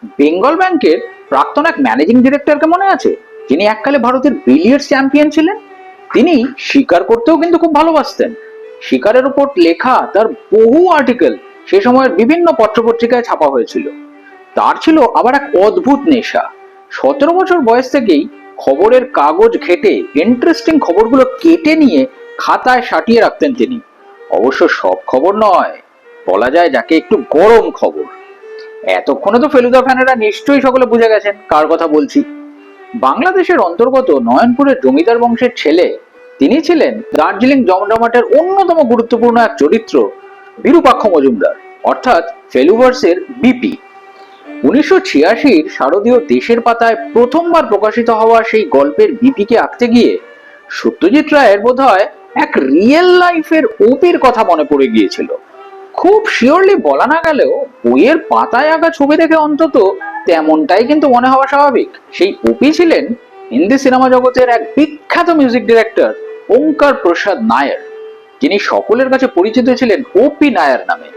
বেঙ্গল ব্যাংকের প্রাক্তন এক ম্যানেজিং ডিরেক্টরকে মনে আছে, যিনি এককালে ভারতের বিলিয়ার্ডস চ্যাম্পিয়ন ছিলেন? তিনি শিকার করতেও কিন্তু খুব ভালোবাসতেন। শিকারের উপর লেখা তার বহু আর্টিকেল সে সময়ের বিভিন্ন পত্রপত্রিকায় ছাপা হয়েছিল। তার ছিল আবার এক অদ্ভুত নেশা। 17 বছর বয়স থেকেই খবরের কাগজ ঘেটে ইন্টারেস্টিং খবরগুলো কেটে নিয়ে খাতায় সাটিয়ে রাখতেন তিনি। অবশ্য সব খবর নয়, বলা যায় যাকে একটু গরম খবর। এতক্ষণে তো ফেলুদা ফ্যানেরা নিশ্চয়ই সকলে বুঝে গেছেন কার কথা বলছি। বাংলাদেশের অন্তর্গত নয়নপুরের জমিদার বংশের ছেলে তিনি ছিলেন দার্জিলিং জমজমাটের অন্যতম গুরুত্বপূর্ণ এক চরিত্র, বিরূপাক্ষ মজুমদার, অর্থাৎ ফেলুভার্সের বিপি। 1986 শারদীয় দেশের পাতায় প্রথমবার প্রকাশিত হওয়া সেই গল্পের বিপিকে আঁকতে গিয়ে সত্যজিৎ রায়ের বোধহয় এক রিয়েল লাইফের ওপির কথা মনে পড়ে গিয়েছিল। খুব শিওরলি বলা না গেলেও বইয়ের পাতায় আঁকা ছবি দেখে অন্তত তেমনটাই কিন্তু মনে হওয়া স্বাভাবিক। সেই ওপি ছিলেন হিন্দি সিনেমা জগতের এক বিখ্যাত মিউজিক ডিরেক্টর ওঙ্কার প্রসাদ নায়ার, যিনি সকলের কাছে পরিচিত ছিলেন ওপি নায়ার নামে।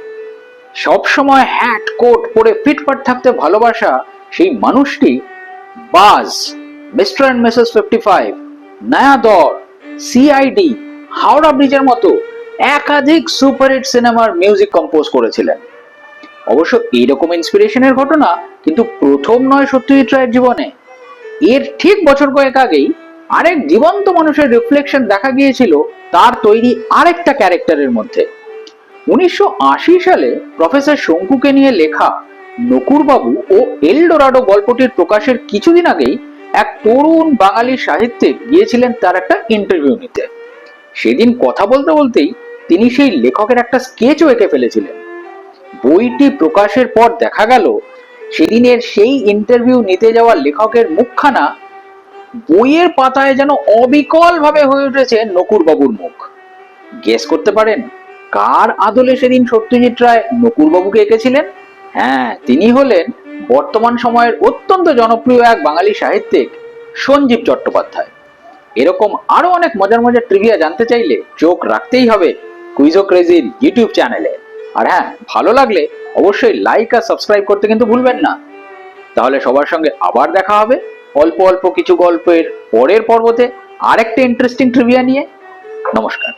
সবসময় হ্যাট কোট পরে ফিটফাট থাকতে ভালোবাসা সেই মানুষটি বাজ, মিস্টার অ্যান্ড মিসেস 55, নয়া দর, সিআইডি, হাওড়া ব্রিজের মতো একাধিক সুপারহিট সিনেমার মিউজিক কম্পোজ করেছিলেন। অবশ্য এইরকম ইন্সপিরেশনের ঘটনা কিন্তু প্রথম নয় সত্যজিৎ রায়ের জীবনে। এর ঠিক বছর কয়েক আগেই আরেক জীবন্ত মানুষের রিফ্লেকশন দেখা গিয়েছিল তার তৈরি আরেকটা ক্যারেক্টারের মধ্যে। 1980 সালে প্রফেসর শঙ্কুকে নিয়ে লেখা নকুরবাবু ও এলডোরাডো গল্পটির প্রকাশের কিছুদিন আগেই এক তরুণ বাঙালি সাহিত্যিক গিয়েছিলেন তার একটা ইন্টারভিউ নিতে। সেদিন কথা বলতে বলতেই তিনি সেই লেখকের একটা স্কেচও এঁকে ফেলেছিলেন। বইটি প্রকাশের পর দেখা গেল সেদিনের সেই ইন্টারভিউ নিতে যাওয়া লেখকের মুখখানা বইয়ের পাতায় যেন অবিকল ভাবে হয়ে উঠেছে নকুরবাবুর মুখ। গেস করতে পারেন কার আদলে সেদিন সত্যজিৎ রায় নকুরবাবুকে এঁকেছিলেন? হ্যাঁ, তিনি হলেন বর্তমান সময়ের অত্যন্ত জনপ্রিয় এক বাঙালি সাহিত্যিক সঞ্জীব চট্টোপাধ্যায়। এরকম আরো অনেক মজার মজার ট্রিভিয়া জানতে চাইলে চোখ রাখতেই হবে কুইজো ক্রেজির ইউটিউব চ্যানেলে। আর হ্যাঁ, ভালো লাগলে অবশ্যই লাইক আর সাবস্ক্রাইব করতে কিন্তু ভুলবেন না। তাহলে সবার সঙ্গে আবার দেখা হবে অল্প অল্প কিছু গল্পের পরের পর্বতে আরেকটা ইন্টারেস্টিং ট্রিভিয়া নিয়ে। নমস্কার।